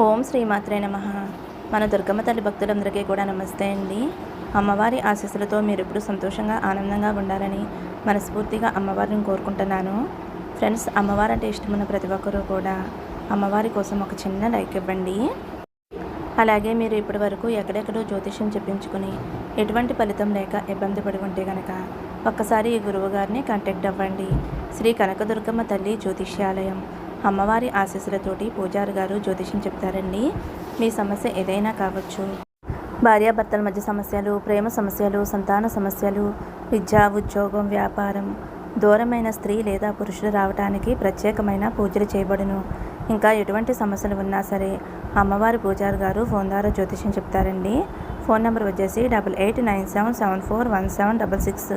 ఓం శ్రీమాత్రే నమః. మన దుర్గమ్మ తల్లి భక్తులందరికీ కూడా నమస్తే అండి. అమ్మవారి ఆశీస్సులతో మీరు ఎప్పుడు సంతోషంగా ఆనందంగా ఉండాలని మనస్ఫూర్తిగా అమ్మవారిని కోరుకుంటున్నాను. ఫ్రెండ్స్, అమ్మవారు అంటే ఇష్టమున్న ప్రతి ఒక్కరూ కూడా అమ్మవారి కోసం ఒక చిన్న లైక్ ఇవ్వండి. అలాగే మీరు ఇప్పటి వరకు ఎక్కడెక్కడో జ్యోతిష్యం చెప్పించుకుని ఎటువంటి ఫలితం లేక ఇబ్బంది పడి ఉంటే కనుక ఒక్కసారి ఈ గురువు గారిని కాంటాక్ట్ అవ్వండి. శ్రీ కనకదుర్గమ్మ తల్లి జ్యోతిష్యాలయం. అమ్మవారి ఆశీస్సులతోటి పూజారి గారు జ్యోతిష్యం చెప్తారండి. మీ సమస్య ఏదైనా కావచ్చు. భార్యాభర్తల మధ్య సమస్యలు, ప్రేమ సమస్యలు, సంతాన సమస్యలు, విద్య, ఉద్యోగం, వ్యాపారం, దూరమైన స్త్రీ లేదా పురుషులు రావడానికి ప్రత్యేకమైన పూజలు చేయబడును. ఇంకా ఎటువంటి సమస్యలు ఉన్నా సరే అమ్మవారి పూజారి గారు ఫోన్ ద్వారా జ్యోతిష్యం చెప్తారండి. ఫోన్ నెంబర్ వచ్చేసి 8897741766.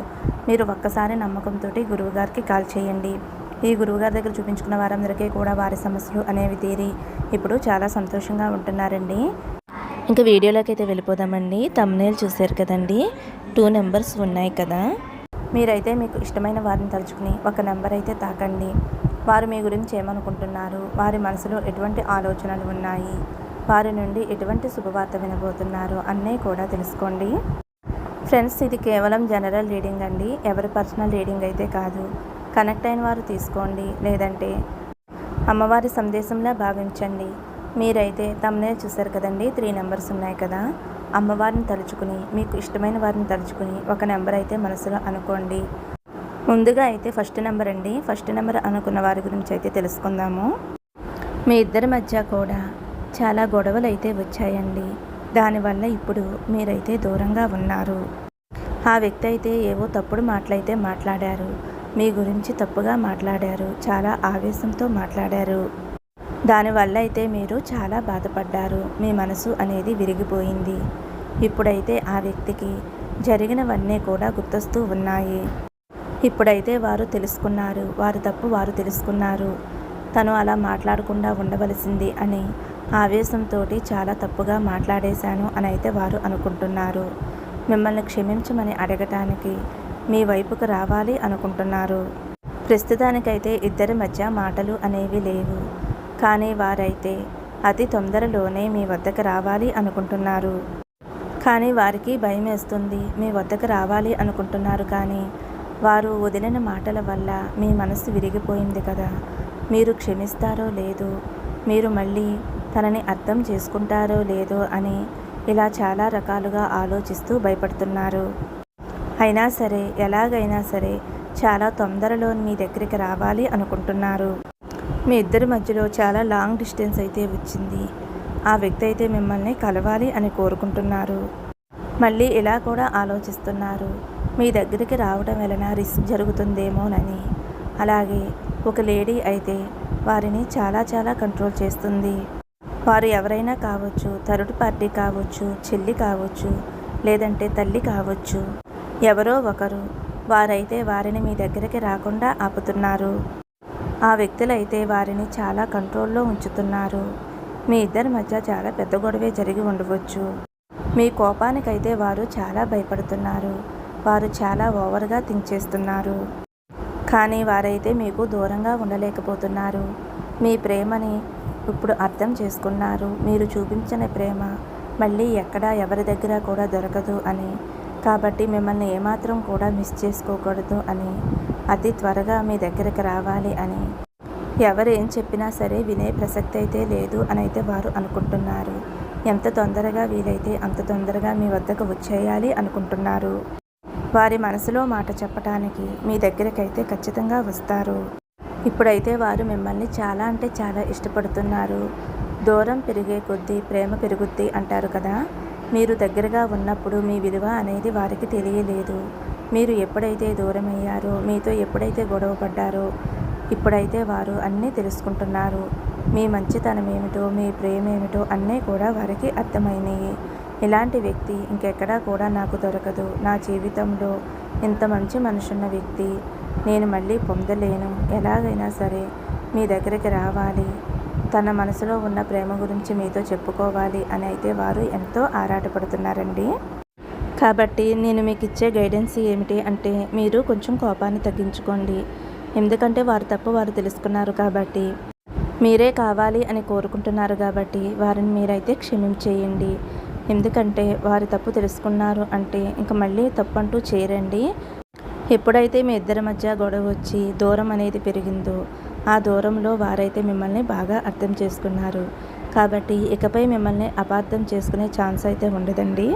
మీరు ఒక్కసారి నమ్మకంతో గురువుగారికి కాల్ చేయండి. ఈ గురువుగారి దగ్గర చూపించుకున్న వారందరికీ కూడా వారి సమస్యలు అనేవి తీరి ఇప్పుడు చాలా సంతోషంగా ఉంటున్నారండి. ఇంకా వీడియోలోకి అయితే వెళ్ళిపోదామండి. థంబ్నెయిల్ చూశారు కదండి, 2 నెంబర్స్ ఉన్నాయి కదా. మీరైతే మీకు ఇష్టమైన వారిని తలుచుకుని ఒక నెంబర్ అయితే తాకండి. వారు మీ గురించి ఏమనుకుంటున్నారు, వారి మనసులో ఎటువంటి ఆలోచనలు ఉన్నాయి, వారి నుండి ఎటువంటి శుభవార్త వినబోతున్నారు అన్నీ కూడా తెలుసుకోండి. ఫ్రెండ్స్, ఇది కేవలం జనరల్ రీడింగ్ అండి, ఎవరి పర్సనల్ రీడింగ్ అయితే కాదు. కనెక్ట్ అయిన వారు తీసుకోండి, లేదంటే అమ్మవారి సందేశంలా భావించండి. మీరైతే థంబ్నెయిల్ చూశారు కదండి, 3 నెంబర్స్ ఉన్నాయి కదా. అమ్మవారిని తలుచుకుని మీకు ఇష్టమైన వారిని తలుచుకుని ఒక నెంబర్ అయితే మనసులో అనుకోండి. ముందుగా అయితే ఫస్ట్ నెంబర్ అండి. ఫస్ట్ నెంబర్ అనుకున్న వారి గురించి అయితే తెలుసుకుందాము. మీ ఇద్దరి మధ్య కూడా చాలా గొడవలు అయితే వచ్చాయండి. దానివల్ల ఇప్పుడు మీరైతే దూరంగా ఉన్నారు. ఆ వ్యక్తి అయితే ఏవో తప్పుడు మాటలైతే మాట్లాడారు. మీ గురించి తప్పుగా మాట్లాడారు, చాలా ఆవేశంతో మాట్లాడారు. దానివల్ల అయితే మీరు చాలా బాధపడ్డారు. మీ మనసు అనేది విరిగిపోయింది. ఇప్పుడైతే ఆ వ్యక్తికి జరిగినవన్నీ కూడా గుర్తొస్తూ ఉన్నాయి. ఇప్పుడైతే వారు తెలుసుకున్నారు, వారి తప్పు వారు తెలుసుకున్నారు. తను అలా మాట్లాడకుండా ఉండవలసింది అని ఆవేశంతో చాలా తప్పుగా మాట్లాడేశాను అని అయితే వారు అనుకుంటున్నారు. మిమ్మల్ని క్షమించమని అడగటానికి మీ వైపుకు రావాలి అనుకుంటున్నారు. ప్రస్తుతానికైతే ఇద్దరి మధ్య మాటలు అనేవి లేవు, కానీ వారైతే అతి తొందరలోనే మీ వద్దకు రావాలి అనుకుంటున్నారు. కానీ వారికి భయం వేస్తుంది. మీ వద్దకు రావాలి అనుకుంటున్నారు, కానీ వారు వదిలిన మాటల వల్ల మీ మనసు విరిగిపోయింది కదా. మీరు క్షమిస్తారో లేదో, మీరు మళ్ళీ తనని అర్థం చేసుకుంటారో లేదో అని ఇలా చాలా రకాలుగా ఆలోచిస్తూ భయపడుతున్నారు. అయినా సరే, ఎలాగైనా సరే చాలా తొందరలో మీ దగ్గరికి రావాలి అనుకుంటున్నారు. మీ ఇద్దరి మధ్యలో చాలా లాంగ్ డిస్టెన్స్ అయితే వచ్చింది. ఆ వ్యక్తి అయితే మిమ్మల్ని కలవాలి అని కోరుకుంటున్నారు. మళ్ళీ ఇలా కూడా ఆలోచిస్తున్నారు, మీ దగ్గరికి రావడం వలన రిస్క్ జరుగుతుందేమోనని. అలాగే ఒక లేడీ అయితే వారిని చాలా చాలా కంట్రోల్ చేస్తుంది. వారు ఎవరైనా కావచ్చు, థర్డ్ పార్టీ కావచ్చు, చెల్లి కావచ్చు, లేదంటే తల్లి కావచ్చు, ఎవరో ఒకరు. వారైతే వారిని మీ దగ్గరికి రాకుండా ఆపుతున్నారు. ఆ వ్యక్తులైతే వారిని చాలా కంట్రోల్లో ఉంచుతున్నారు. మీ ఇద్దరి మధ్య చాలా పెద్ద గొడవే జరిగి ఉండవచ్చు. మీ కోపానికైతే వారు చాలా భయపడుతున్నారు. వారు చాలా ఓవర్గా థింక్ చేస్తున్నారు. కానీ వారైతే మీకు దూరంగా ఉండలేకపోతున్నారు. మీ ప్రేమని ఇప్పుడు అర్థం చేసుకున్నారు. మీరు చూపించిన ప్రేమ మళ్ళీ ఎక్కడా ఎవరి దగ్గర కూడా దొరకదు అని. కాబట్టి మిమ్మల్ని ఏమాత్రం కూడా మిస్ చేసుకోకూడదు అని, అతి త్వరగా మీ దగ్గరికి రావాలి అని, ఎవరు ఏం చెప్పినా సరే వినే ప్రసక్తి అయితే లేదు అని అయితే వారు అనుకుంటున్నారు. ఎంత తొందరగా వీలైతే అంత తొందరగా మీ వద్దకు వచ్చేయాలి అనుకుంటున్నారు. వారి మనసులో మాట చెప్పటానికి మీ దగ్గరకైతే ఖచ్చితంగా వస్తారు. ఇప్పుడైతే వారు మిమ్మల్ని చాలా అంటే చాలా ఇష్టపడుతున్నారు. దూరం పెరిగే కొద్దీ ప్రేమ పెరుగుద్ది అంటారు కదా. మీరు దగ్గరగా ఉన్నప్పుడు మీ విలువ అనేది వారికి తెలియలేదు. మీరు ఎప్పుడైతే దూరమయ్యారో, మీతో ఎప్పుడైతే గొడవ పడ్డారో, ఇప్పుడైతే వారు అన్నీ తెలుసుకుంటున్నారు. మీ మంచితనం ఏమిటో, మీ ప్రేమ ఏమిటో అన్నీ కూడా వారికి అర్థమైనాయి. ఇలాంటి వ్యక్తి ఇంకెక్కడా కూడా నాకు దొరకదు. నా జీవితంలో ఇంత మంచి మనుషున్న వ్యక్తి నేను మళ్ళీ పొందలేను. ఎలాగైనా సరే మీ దగ్గరికి రావాలి, తన మనసులో ఉన్న ప్రేమ గురించి మీతో చెప్పుకోవాలి అని అయితే వారు ఎంతో ఆరాటపడుతున్నారండి. కాబట్టి నేను మీకు ఇచ్చే గైడెన్స్ ఏమిటి అంటే, మీరు కొంచెం కోపాన్ని తగ్గించుకోండి. ఎందుకంటే వారు తప్పు వారు తెలుసుకున్నారు కాబట్టి మీరే కావాలి అని కోరుకుంటున్నారు కాబట్టి వారిని మీరైతే క్షమించేయండి. ఎందుకంటే వారి తప్పు తెలుసుకున్నారు అంటే ఇంక మళ్ళీ తప్పంటూ చేయరండి. ఎప్పుడైతే మీ ఇద్దరి మధ్య గొడవ వచ్చి దూరం అనేది పెరిగిందో ఆ దూరంలో వారైతే మిమ్మల్ని బాగా అర్థం చేసుకున్నారు. కాబట్టి ఇకపై మిమ్మల్ని అపార్థం చేసుకునే ఛాన్స్ అయితే ఉండదండి.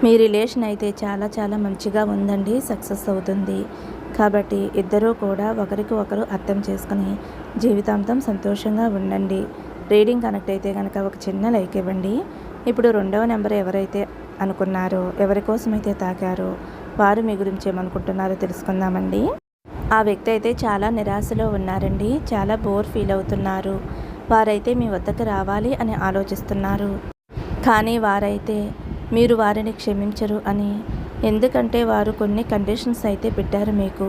మీ రిలేషన్ అయితే చాలా చాలా మంచిగా ఉందండి, సక్సెస్ అవుతుంది. కాబట్టి ఇద్దరూ కూడా ఒకరికి ఒకరు అర్థం చేసుకుని జీవితాంతం సంతోషంగా ఉండండి. రీడింగ్ కనెక్ట్ అయితే కనుక ఒక చిన్న లైక్ ఇవ్వండి. ఇప్పుడు రెండవ నెంబర్ ఎవరైతే అనుకున్నారో, ఎవరి కోసమైతే తాకారో వారు మీ గురించి ఏమనుకుంటున్నారో తెలుసుకుందామండి. ఆ వ్యక్తి అయితే చాలా నిరాశలో ఉన్నారండి, చాలా బోర్ ఫీల్ అవుతున్నారు. వారైతే మీ వద్దకు రావాలి అని ఆలోచిస్తున్నారు. కానీ వారైతే మీరు వారిని క్షమించరు అని, ఎందుకంటే వారు కొన్ని కండిషన్స్ అయితే పెట్టారు మీకు.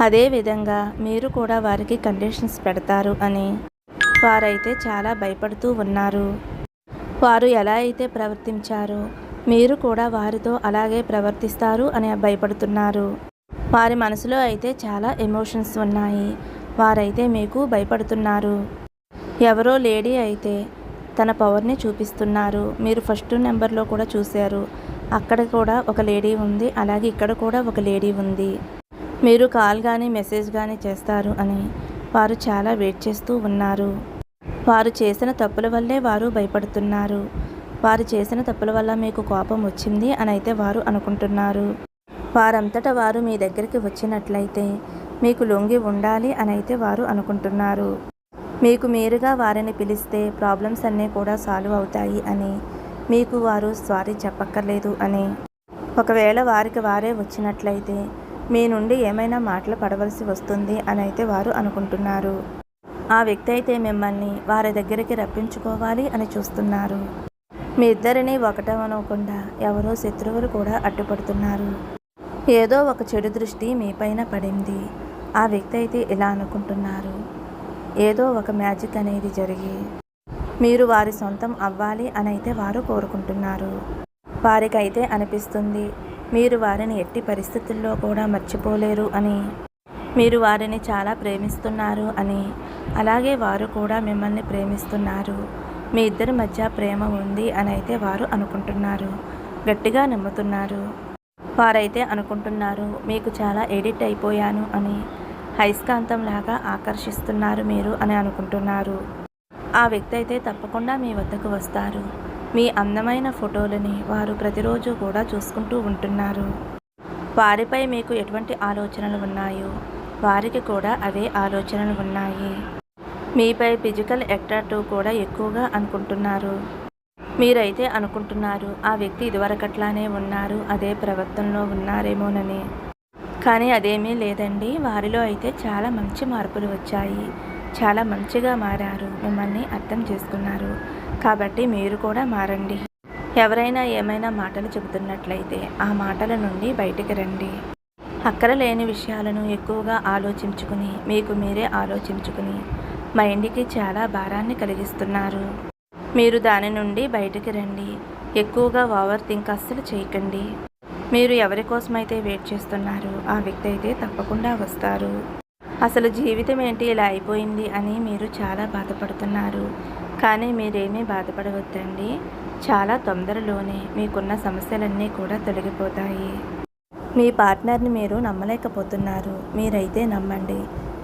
అదేవిధంగా మీరు కూడా వారికి కండిషన్స్ పెడతారు అని వారైతే చాలా భయపడుతూ ఉన్నారు. వారు ఎలా అయితే ప్రవర్తించారో మీరు కూడా వారితో అలాగే ప్రవర్తిస్తారు అని భయపడుతున్నారు. వారి మనసులో అయితే చాలా ఎమోషన్స్ ఉన్నాయి. వారైతే మీకు భయపడుతున్నారు. ఎవరో లేడీ అయితే తన పవర్ని చూపిస్తున్నారు. మీరు ఫస్ట్ నెంబర్లో కూడా చూశారు, అక్కడ కూడా ఒక లేడీ ఉంది, అలాగే ఇక్కడ కూడా ఒక లేడీ ఉంది. మీరు కాల్ కానీ మెసేజ్ కానీ చేస్తారు అని వారు చాలా వెయిట్ చేస్తూ ఉన్నారు. వారు చేసిన తప్పుల వల్లే వారు భయపడుతున్నారు. వారు చేసిన తప్పుల వల్ల మీకు కోపం వచ్చింది అని అయితే వారు అనుకుంటున్నారు. వారంతటా వారు మీ దగ్గరికి వచ్చినట్లయితే మీకు లొంగి ఉండాలి అని అయితే వారు అనుకుంటున్నారు. మీకు మీరుగా వారిని పిలిస్తే ప్రాబ్లమ్స్ అన్నీ కూడా సాల్వ్ అవుతాయి అని, మీకు వారు సారీ చెప్పక్కర్లేదు అని, ఒకవేళ వారికి వారే వచ్చినట్లయితే మీ నుండి ఏమైనా మాటలు పడవలసి వస్తుంది అని అయితే వారు అనుకుంటున్నారు. ఆ వ్యక్తి అయితే మిమ్మల్ని వారి దగ్గరికి రప్పించుకోవాలి అని చూస్తున్నారు. మీ ఇద్దరిని ఒకటవనకుండా ఎవరో శత్రువులు కూడా అడ్డుపడుతున్నారు. ఏదో ఒక చెడు దృష్టి మీపైన పడింది. ఆ వ్యక్తి అయితే ఇలా అనుకుంటున్నారు, ఏదో ఒక మ్యాజిక్ అనేది జరిగి మీరు వారి సొంతం అవ్వాలి అని అయితే వారు కోరుకుంటున్నారు. వారికైతే అనిపిస్తుంది మీరు వారిని ఎట్టి పరిస్థితుల్లో కూడా మర్చిపోలేరు అని, మీరు వారిని చాలా ప్రేమిస్తున్నారు అని, అలాగే వారు కూడా మిమ్మల్ని ప్రేమిస్తున్నారు. మీ ఇద్దరి మధ్య ప్రేమ ఉంది అని అయితే వారు అనుకుంటున్నారు, గట్టిగా నమ్ముతున్నారు. వారైతే అనుకుంటున్నారు మీకు చాలా ఎడిట్ అయిపోయాను అని, అయస్కాంతంలాగా ఆకర్షిస్తున్నారు మీరు అని అనుకుంటున్నారు. ఆ వ్యక్తి అయితే తప్పకుండా మీ వద్దకు వస్తారు. మీ అందమైన ఫోటోలని వారు ప్రతిరోజు కూడా చూసుకుంటూ ఉంటున్నారు. వారిపై మీకు ఎటువంటి ఆలోచనలు ఉన్నాయో వారికి కూడా అవే ఆలోచనలు ఉన్నాయి. మీపై ఫిజికల్ అట్రాక్టివ్ కూడా ఎక్కువగా అనుకుంటున్నారు. మీరైతే అనుకుంటున్నారు ఆ వ్యక్తి ఇదివరకట్లానే ఉన్నారు, అదే ప్రవర్తనలో ఉన్నారేమోనని. కానీ అదేమీ లేదండి. వారిలో అయితే చాలా మంచి మార్పులు వచ్చాయి. చాలా మంచిగా మారారు, మిమ్మల్ని అర్థం చేసుకున్నారు. కాబట్టి మీరు కూడా మారండి. ఎవరైనా ఏమైనా మాటలు చెబుతున్నట్లయితే ఆ మాటల నుండి బయటికి రండి. అక్కర లేని విషయాలను ఎక్కువగా ఆలోచించుకుని, మీకు మీరే ఆలోచించుకుని మైండ్కి చాలా భారాన్ని కలిగిస్తున్నారు. మీరు దాని నుండి బయటికి రండి. ఎక్కువగా ఓవర్ థింక్ అస్సలు చేయకండి. మీరు ఎవరి కోసమైతే వెయిట్ చేస్తున్నారో ఆ వ్యక్తి అయితే తప్పకుండా వస్తారు. అసలు జీవితం ఏంటి ఇలా అయిపోయింది అని మీరు చాలా బాధపడుతున్నారు. కానీ మీరేమీ బాధపడవద్దండి. చాలా తొందరలోనే మీకున్న సమస్యలన్నీ కూడా తొలగిపోతాయి. మీ పార్ట్నర్ని మీరు నమ్మలేకపోతున్నారు. మీరైతే నమ్మండి.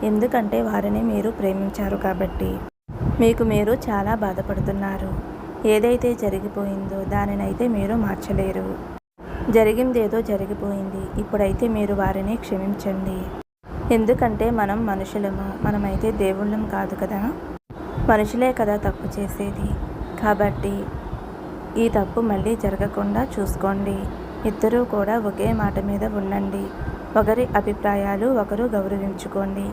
ఎందుకంటే వారిని మీరు ప్రేమించారు కాబట్టి. మీకు మీరు చాలా బాధపడుతున్నారు. ఏదైతే జరిగిపోయిందో దానినైతే మీరు మార్చలేరు. జరిగిందేదో జరిగిపోయింది. ఇప్పుడైతే మీరు వారిని క్షమించండి. ఎందుకంటే మనం మనుషులము, మనమైతే దేవుళ్ళం కాదు కదా. మనుషులే కదా తప్పు చేసేది. కాబట్టి ఈ తప్పు మళ్ళీ జరగకుండా చూసుకోండి. ఇద్దరూ కూడా ఒకే మాట మీద ఉండండి. ఒకరి అభిప్రాయాలు ఒకరు గౌరవించుకోండి.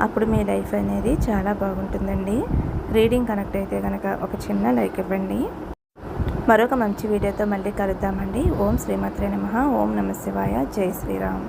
అప్పుడు మీ లైఫ్ అనేది చాలా బాగుంటుందండి. రీడింగ్ కనెక్ట్ అయితే కనుక ఒక చిన్న లైక్ ఇవ్వండి. మరొక మంచి వీడియోతో మళ్ళీ కలుద్దామండి. ఓం శ్రీమాత్రే నమః. ఓం నమః శివాయ. జై శ్రీరామ్.